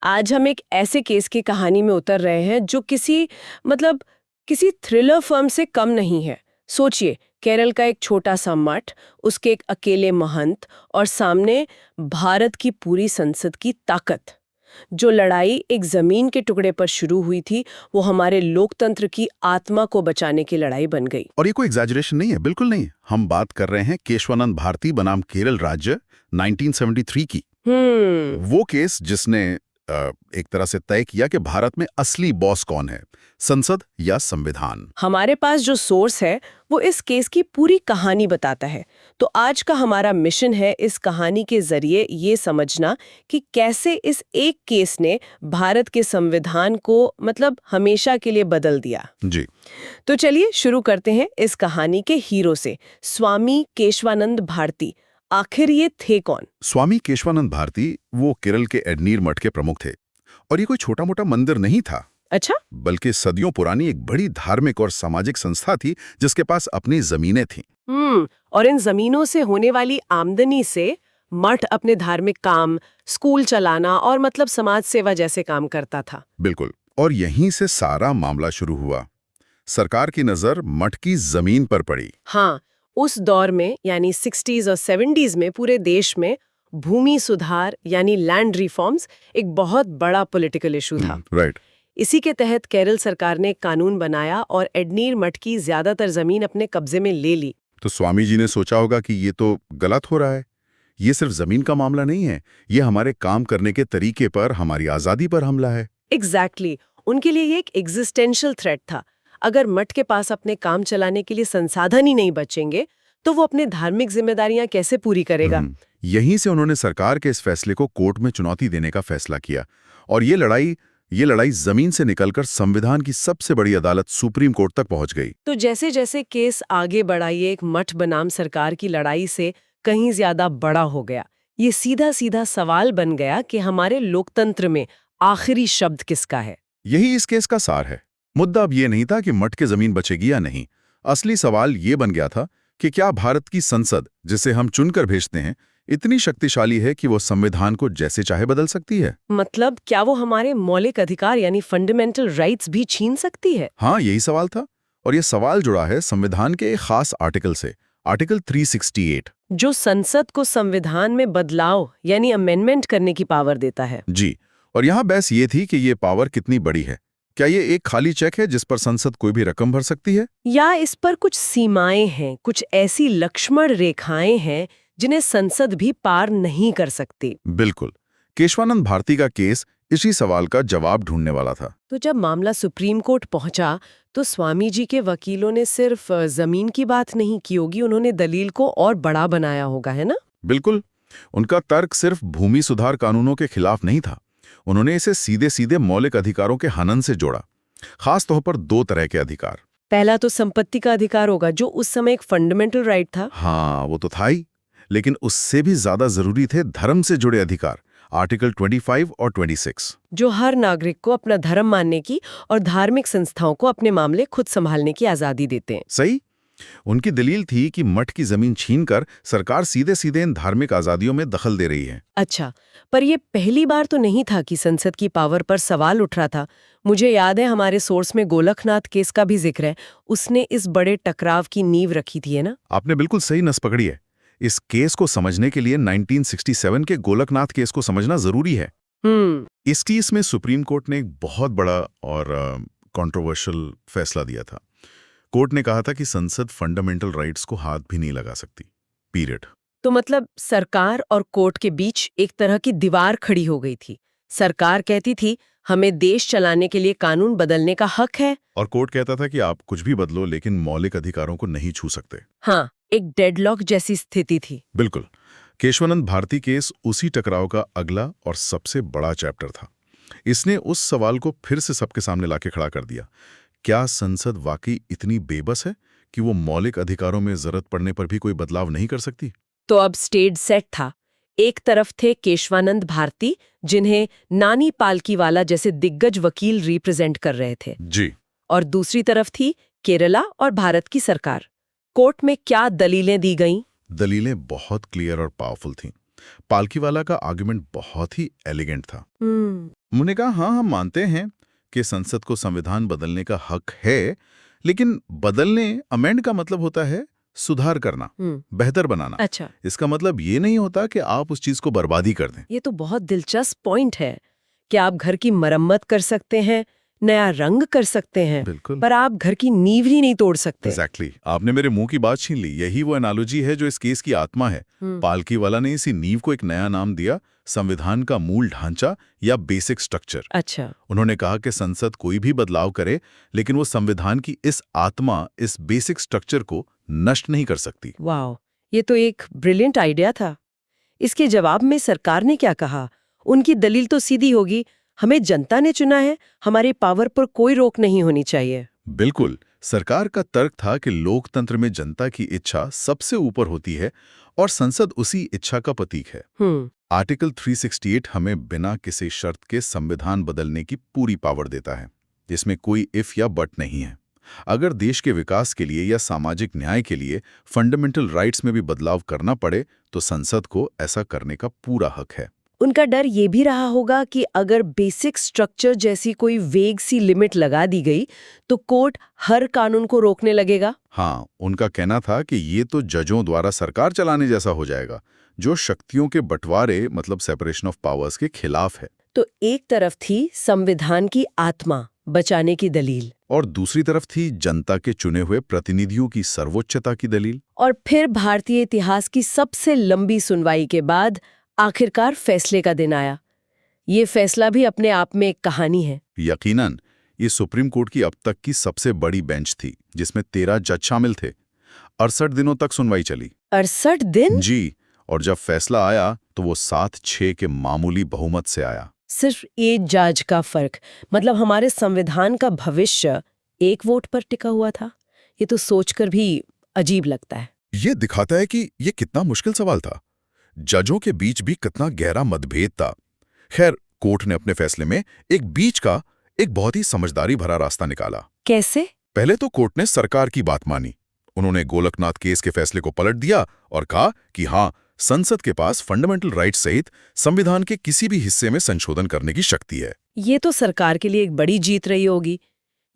आज हम एक ऐसे केस की कहानी में उतर रहे हैं जो किसी थ्रिलर फिल्म से कम नहीं है। सोचिए, केरल का एक छोटा सा मठ, उसके एक अकेले महंत और सामने भारत की पूरी संसद की ताकत। जो लड़ाई एक जमीन के टुकड़े पर शुरू हुई थी, वो हमारे लोकतंत्र की आत्मा को बचाने की लड़ाई बन गई। और ये कोई एग्जैजरेशन नहीं है, बिल्कुल नहीं। हम बात कर रहे हैं केशवानंद भारती बनाम केरल राज्य 1973 की। वो केस जिसने एक तरह से तय किया कि भारत में असली बॉस कौन है, संसद या संविधान। हमारे पास जो सोर्स है वो इस केस की पूरी कहानी बताता है। तो आज का हमारा मिशन है इस कहानी के जरिए ये समझना कि कैसे इस एक केस ने भारत के संविधान को हमेशा के लिए बदल दिया। जी। तो चलिए शुरू करते हैं इस कहानी के हीरो से, स्वामी केशवानंद भारती। आखिर ये थे कौन? स्वामी केशवानंद भारती वो केरल के एडनीर मठ के प्रमुख थे। और ये कोई छोटा मोटा मंदिर नहीं था। अच्छा। बल्कि सदियों पुरानी एक बड़ी धार्मिक और सामाजिक संस्था थी जिसके पास अपनी जमीनें थीं। और इन जमीनों से होने वाली आमदनी से मठ अपने धार्मिक काम, स्कूल चलाना और समाज सेवा जैसे काम करता था। बिल्कुल। और यहीं से सारा मामला शुरू हुआ। सरकार की नजर मठ की जमीन पर पड़ी। हाँ, उस दौर में यानी 60s और 70s में पूरे देश में भूमि सुधार यानी लैंड रिफॉर्म्स एक बहुत बड़ा पॉलिटिकल इशू था। राइट। इसी के तहत केरल सरकार ने एक कानून बनाया और एडनीर मठ की ज्यादातर जमीन अपने कब्जे में ले ली। तो स्वामी जी ने सोचा होगा कि ये तो गलत हो रहा है। ये सिर्फ जमीन का मामला नहीं है, ये हमारे काम करने के तरीके पर, हमारी आजादी पर हमला है। एग्जैक्टली। उनके लिए ये एक एग्जिस्टेंशियल थ्रेट था। अगर मठ के पास अपने काम चलाने के लिए संसाधन ही नहीं बचेंगे तो वो अपने धार्मिक जिम्मेदारियां कैसे पूरी करेगा? यहीं से उन्होंने सरकार के इस फैसले को कोर्ट में चुनौती देने का फैसला किया। और ये लड़ाई जमीन से निकलकर संविधान की सबसे बड़ी अदालत सुप्रीम कोर्ट तक पहुंच गई। तो जैसे जैसे केस आगे बढ़ा, ये एक मठ बनाम सरकार की लड़ाई से कहीं ज्यादा बड़ा हो गया। ये सीधा सीधा सवाल बन गया कि हमारे लोकतंत्र में आखिरी शब्द किसका है। यही इस केस का सार है। मुद्दा अब ये नहीं था कि मठ की जमीन बचेगी या नहीं। असली सवाल ये बन गया था कि क्या भारत की संसद, जिसे हम चुनकर भेजते हैं, इतनी शक्तिशाली है कि वो संविधान को जैसे चाहे बदल सकती है? क्या वो हमारे मौलिक अधिकार यानी फंडामेंटल राइट्स भी छीन सकती है? हाँ, यही सवाल था। और ये सवाल जुड़ा है संविधान के एक खास आर्टिकल से, आर्टिकल 368, जो संसद को संविधान में बदलाव यानी अमेंडमेंट करने की पावर देता है। जी। और यहाँ बहस ये थी कि ये पावर कितनी बड़ी है। क्या ये एक खाली चेक है जिस पर संसद कोई भी रकम भर सकती है, या इस पर कुछ सीमाएं हैं, कुछ ऐसी लक्ष्मण रेखाएं हैं जिन्हें संसद भी पार नहीं कर सकती? बिल्कुल। केशवानंद भारती का केस इसी सवाल का जवाब ढूंढने वाला था। तो जब मामला सुप्रीम कोर्ट पहुंचा तो स्वामी जी के वकीलों ने सिर्फ जमीन की बात नहीं की होगी, उन्होंने दलील को और बड़ा बनाया होगा, है ना? बिल्कुल। उनका तर्क सिर्फ भूमि सुधार कानूनों के खिलाफ नहीं था। उन्होंने इसे सीधे सीधे मौलिक अधिकारों के हनन से जोड़ा। खास तौर पर दो तरह के अधिकार। पहला तो संपत्ति का अधिकार होगा, जो उस समय एक फंडामेंटल राइट था। हाँ, वो तो था ही। लेकिन उससे भी ज्यादा जरूरी थे धर्म से जुड़े अधिकार, आर्टिकल 25 और 26, जो हर नागरिक को अपना धर्म मानने की और धार्मिक संस्थाओं को अपने मामले खुद संभालने की आजादी देते हैं। सही। उनकी दलील थी कि मठ की जमीन छीनकर सरकार सीधे सीधे इन धार्मिक आजादियों में दखल दे रही है। अच्छा, पर यह पहली बार तो नहीं था कि संसद की पावर पर सवाल उठ रहा था। मुझे याद है हमारे सोर्स में गोलकनाथ केस का भी जिक्र है। उसने इस बड़े टकराव की नींव रखी थी, है ना? आपने बिल्कुल सही नस पकड़ी है। इस केस को समझने के लिए 1967 के गोलकनाथ केस को समझना जरूरी है। इस केस में सुप्रीम कोर्ट ने एक बहुत बड़ा और कंट्रोवर्शियल फैसला दिया था। कोर्ट ने कहा था कि संसद फंडामेंटल राइट्स को हाथ भी नहीं लगा सकती, पीरियड। तो सरकार और कोर्ट के बीच एक तरह की दीवार खड़ी हो गई थी। सरकार कहती थी हमें देश चलाने के लिए कानून बदलने का हक है, और कोर्ट कहता था कि आप कुछ भी बदलो लेकिन मौलिक अधिकारों को नहीं छू सकते। हाँ, एक डेडलॉक जैसी स्थिति थी। बिल्कुल। केशवानंद भारती केस उसी टकराव का अगला और सबसे बड़ा चैप्टर था। इसने उस सवाल को फिर से सबके सामने लाके खड़ा कर दिया। क्या संसद वाकई इतनी बेबस है कि वो मौलिक अधिकारों में जरूरत पड़ने पर भी कोई बदलाव नहीं कर सकती? तो अब स्टेज सेट था। एक तरफ थे केशवानंद भारती, जिन्हें नानी पालकीवाला जैसे दिग्गज वकील रिप्रेजेंट कर रहे थे जी। और दूसरी तरफ थी केरला और भारत की सरकार। कोर्ट में क्या दलीलें दी गईं? दलीलें बहुत क्लियर और पावरफुल थीं। पालकीवाला का आर्गुमेंट बहुत ही एलिगेंट था। उन्होंने कहा हाँ, हम मानते हैं कि संसद को संविधान बदलने का हक है, लेकिन बदलने अमेंड का मतलब होता है सुधार करना, बेहतर बनाना। अच्छा, इसका मतलब ये नहीं होता कि आप उस चीज को बर्बादी कर दें। ये तो बहुत दिलचस्प पॉइंट है कि आप घर की मरम्मत कर सकते हैं, नया रंग कर सकते हैं, बिल्कुल, पर आप घर की नींव ही नहीं तोड़ सकते। एग्जैक्टली। आपने मेरे मुंह की बात छीन ली। यही वो एनालॉजी है जो इस केस की आत्मा है। पालकीवाला ने इसी नींव को एक नया नाम दिया, संविधान का मूल ढांचा या बेसिक स्ट्रक्चर। अच्छा, उन्होंने कहा कि संसद कोई भी बदलाव करे, लेकिन वो संविधान की इस आत्मा, इस बेसिक स्ट्रक्चर को नष्ट नहीं कर सकती। वाह, ये तो एक ब्रिलियंट आइडिया था। इसके जवाब में सरकार ने क्या कहा? उनकी दलील तो सीधी होगी, हमें जनता ने चुना है, हमारे पावर पर कोई रोक नहीं होनी चाहिए। बिल्कुल, सरकार का तर्क था कि लोकतंत्र में जनता की इच्छा सबसे ऊपर होती है और संसद उसी इच्छा का प्रतीक है। आर्टिकल 368 हमें बिना किसी शर्त के संविधान बदलने की पूरी पावर देता है। इसमें कोई इफ या बट नहीं है। अगर देश के विकास के लिए या सामाजिक न्याय के लिए फंडामेंटल राइट्स में भी बदलाव करना पड़े, तो संसद को ऐसा करने का पूरा हक है। उनका डर ये भी रहा होगा कि अगर बेसिक स्ट्रक्चर जैसी कोई वेग सी लिमिट लगा दी गई, तो कोर्ट हर कानून को रोकने लगेगा। हाँ, उनका कहना था कि ये तो जजों द्वारा सरकार चलाने जैसा हो जाएगा, जो शक्तियों के बंटवारे मतलब सेपरेशन ऑफ पावर्स के खिलाफ है। तो एक तरफ थी संविधान की आत्मा बचाने की दलील, और दूसरी तरफ थी जनता के चुने हुए प्रतिनिधियों की सर्वोच्चता की दलील। और फिर भारतीय इतिहास की सबसे लंबी सुनवाई के बाद आखिरकार फैसले का दिन आया। ये फैसला भी अपने आप में एक कहानी है। यकीनन, ये सुप्रीम कोर्ट की अब तक की सबसे बड़ी बेंच थी, जिसमें 13 जज शामिल थे। 68 दिनों तक सुनवाई चली। 68 दिन? जी, और जब फैसला आया तो वो 7-6 के मामूली बहुमत से आया। सिर्फ एक जज का फर्क, मतलब हमारे संविधान का भविष्य एक वोट पर टिका हुआ था। ये तो सोचकर भी अजीब लगता है। ये दिखाता है कि ये कितना मुश्किल सवाल था। जजों के बीच भी कितना गहरा मतभेद था। खैर, कोर्ट ने अपने फैसले में एक बहुत ही समझदारी भरा रास्ता निकाला। कैसे? पहले तो कोर्ट ने सरकार की बात मानी। उन्होंने गोलकनाथ केस के फैसले को पलट दिया और कहा कि हाँ, संसद के पास फंडामेंटल राइट्स सहित संविधान के किसी भी हिस्से में संशोधन करने की शक्ति है। ये तो सरकार के लिए एक बड़ी जीत रही होगी,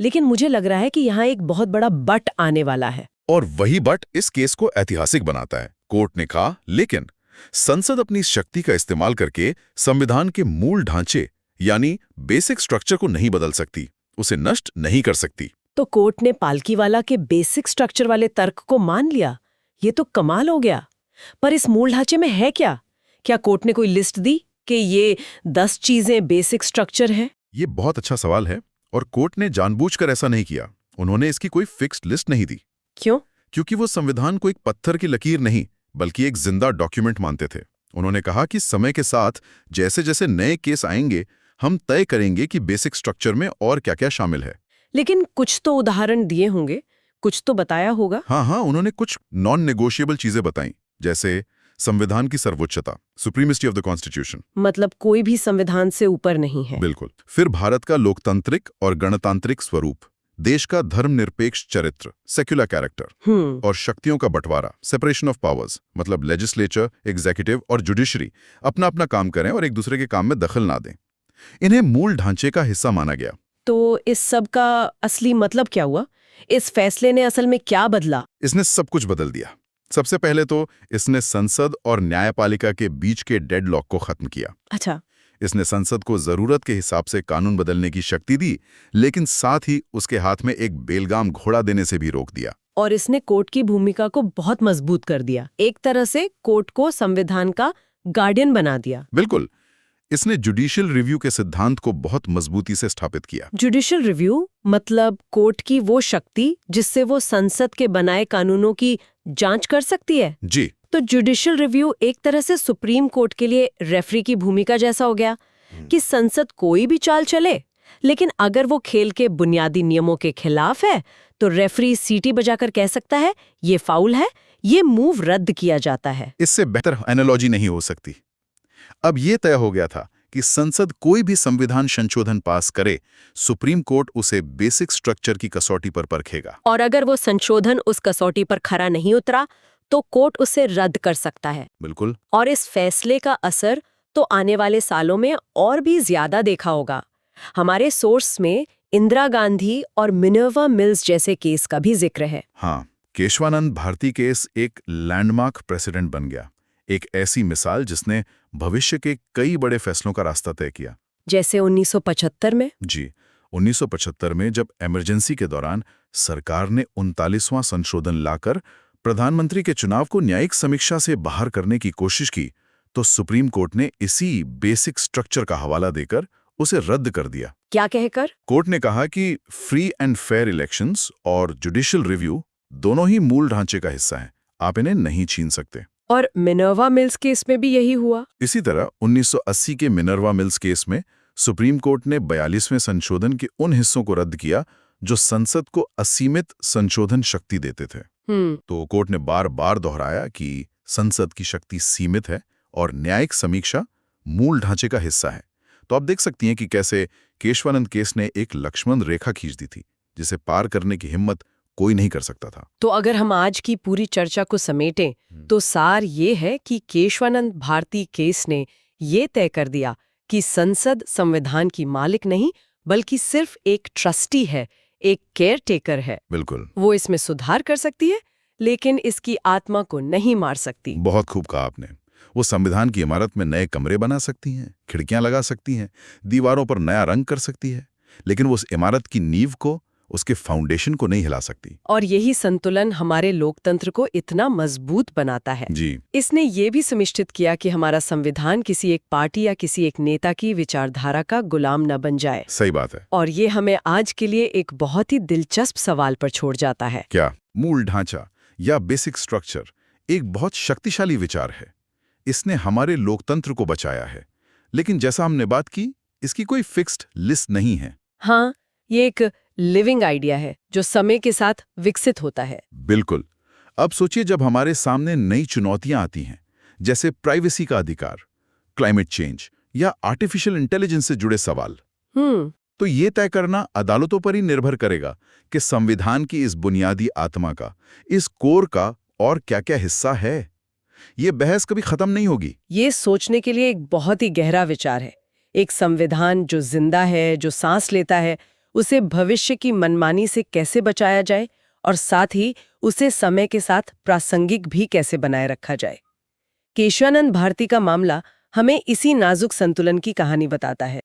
लेकिन मुझे लग रहा है कि यहाँ एक बहुत बड़ा बट आने वाला है। और वही बट इस केस को ऐतिहासिक बनाता है। कोर्ट ने कहा, लेकिन संसद अपनी शक्ति का इस्तेमाल करके संविधान के मूल ढांचे यानी बेसिक स्ट्रक्चर को नहीं बदल सकती, उसे नष्ट नहीं कर सकती। तो कोर्ट ने पालकीवाला के बेसिक स्ट्रक्चर वाले तर्क को मान लिया। ये तो कमाल हो गया। पर इस मूल ढांचे में है क्या? क्या कोर्ट ने कोई लिस्ट दी कि ये 10 चीजें बेसिक स्ट्रक्चर है? ये बहुत अच्छा सवाल है और कोर्ट ने जानबूझकर ऐसा नहीं किया। उन्होंने इसकी कोई फिक्स्ड लिस्ट नहीं दी। क्यों? क्योंकि वो संविधान को एक पत्थर की लकीर नहीं, बल्कि एक जिंदा डॉक्यूमेंट मानते थे। उन्होंने कहा कि समय के साथ जैसे जैसे नए केस आएंगे, हम तय करेंगे कि बेसिक स्ट्रक्चर में और क्या-क्या शामिल है। लेकिन कुछ तो उदाहरण दिए होंगे, कुछ तो बताया होगा। हाँ, उन्होंने कुछ नॉन नेगोशिएबल चीजें बताई, जैसे संविधान की सर्वोच्चता, सुप्रीमेसी ऑफ द कॉन्स्टिट्यूशन। मतलब कोई भी संविधान से ऊपर नहीं है। बिल्कुल। फिर भारत का लोकतांत्रिक और गणतांत्रिक स्वरूप, देश का धर्मनिरपेक्ष चरित्र, सेक्युलर कैरेक्टर, और शक्तियों का बंटवारा, सेपरेशन ऑफ पावर्स, मतलब लेजिस्लेचर, एग्जीक्यूटिव और जुडिशरी अपना अपना काम करें और एक दूसरे के काम में दखल ना दें। इन्हें मूल ढांचे का हिस्सा माना गया। तो इस सब का असली मतलब क्या हुआ? इस फैसले ने असल में क्या बदला? इसने सब कुछ बदल दिया। सबसे पहले तो इसने संसद और न्यायपालिका के बीच के डेडलॉक को खत्म किया। अच्छा, इसने संसद को जरूरत के हिसाब से कानून बदलने की शक्ति दी, लेकिन साथ ही उसके हाथ में एक बेलगाम घोड़ा देने से भी रोक दिया। और इसने कोर्ट की भूमिका को बहुत मजबूत कर दिया। एक तरह से कोर्ट को संविधान का गार्डियन बना दिया। बिल्कुल। इसने जुडिशियल रिव्यू के सिद्धांत को बहुत मजबूती से स्थापित किया। जुडिशियल रिव्यू मतलब कोर्ट की वो शक्ति जिससे वो संसद के बनाए कानूनों की जांच कर सकती है। जी। तो जुडिशियल रिव्यू एक तरह से सुप्रीम कोर्ट के लिए रेफरी की भूमिका जैसा हो गया कि संसद कोई भी चाल चले, लेकिन अगर वो खेल के बुनियादी नियमों के खिलाफ है तो रेफरी सीटी बजाकर कह सकता है ये फाउल है, ये मूव रद्द किया जाता है। इससे बेहतर एनालॉजी नहीं हो सकती। अब ये तय हो गया था कि संसद कोई भी संविधान संशोधन पास करे, सुप्रीम कोर्ट उसे बेसिक स्ट्रक्चर की कसौटी पर परखेगा। और अगर वो संशोधन उस कसौटी पर खरा नहीं उतरा तो कोर्ट उसे रद्द कर सकता है। बिल्कुल। और इस फैसले का असर तो आने वाले सालों में और भी ज्यादा देखा होगा। हमारे सोर्स में इंदिरा गांधी और मिनर्वा मिल्स जैसे केस का भी जिक्र है। हाँ, केशवानंद भारती केस एक लैंडमार्क प्रेसिडेंट बन गया, एक ऐसी मिसाल जिसने भविष्य के कई बड़े फैसलों का रास्ता तय किया। जैसे 1975 में। जी, 1975 में जब इमरजेंसी के दौरान सरकार ने 39वां संशोधन लाकर प्रधानमंत्री के चुनाव को न्यायिक समीक्षा से बाहर करने की कोशिश की, तो सुप्रीम कोर्ट ने इसी बेसिक स्ट्रक्चर का हवाला देकर उसे रद्द कर दिया। क्या कहकर? कोर्ट ने कहा कि फ्री एंड फेयर इलेक्शंस और जुडिशियल रिव्यू दोनों ही मूल ढांचे का हिस्सा हैं, आप इन्हें नहीं छीन सकते। और मिनर्वा मिल्स केस में भी यही हुआ। इसी तरह 1980 के मिनर्वा मिल्स केस में सुप्रीम कोर्ट ने 42वें संशोधन के उन हिस्सों को रद्द किया जो संसद को असीमित संशोधन शक्ति देते थे। तो कोर्ट ने बार बार दोहराया कि संसद की शक्ति सीमित है और न्यायिक समीक्षा मूल ढांचे का हिस्सा है। तो आप देख सकती हैं कि कैसे केशवानंद केस ने एक लक्ष्मण रेखा खींच दी थी, जिसे पार करने की हिम्मत कोई नहीं कर सकता था। तो अगर हम आज की पूरी चर्चा को समेटें तो सार ये है कि केशवानंद भारती केस ने ये तय कर दिया कि संसद संविधान की मालिक नहीं बल्कि सिर्फ एक ट्रस्टी है, एक केयर टेकर है। बिल्कुल। वो इसमें सुधार कर सकती है लेकिन इसकी आत्मा को नहीं मार सकती। बहुत खूब कहा आपने। वो संविधान की इमारत में नए कमरे बना सकती हैं, खिड़कियां लगा सकती हैं, दीवारों पर नया रंग कर सकती है, लेकिन वो उस इमारत की नींव को, उसके फाउंडेशन को नहीं हिला सकती। और यही संतुलन हमारे लोकतंत्र को इतना मजबूत बनाता है। जी। इसने ये भी सुनिश्चित किया कि हमारा संविधान किसी एक पार्टी या किसी एक नेता की विचारधारा का गुलाम न बन जाए। सही बात है। और ये हमें आज के लिए एक बहुत ही दिलचस्प सवाल पर छोड़ जाता है। क्या मूल ढांचा या बेसिक स्ट्रक्चर एक बहुत शक्तिशाली विचार है। इसने हमारे लोकतंत्र को बचाया है, लेकिन जैसा हमने बात की, इसकी कोई फिक्स्ड लिस्ट नहीं है। हाँ, ये एक लिविंग आइडिया है जो समय के साथ विकसित होता है। बिल्कुल। अब सोचिए जब हमारे सामने नई चुनौतियां आती हैं, जैसे प्राइवेसी का अधिकार, क्लाइमेट चेंज या आर्टिफिशियल इंटेलिजेंस से जुड़े सवाल, तो ये तय करना अदालतों पर ही निर्भर करेगा कि संविधान की इस बुनियादी आत्मा का, इस कोर का और क्या-क्या हिस्सा है। ये बहस कभी खत्म नहीं होगी। ये सोचने के लिए एक बहुत ही गहरा विचार है। एक संविधान जो जिंदा है, जो सांस लेता है, उसे भविष्य की मनमानी से कैसे बचाया जाए और साथ ही उसे समय के साथ प्रासंगिक भी कैसे बनाए रखा जाए। केशवानंद भारती का मामला हमें इसी नाजुक संतुलन की कहानी बताता है।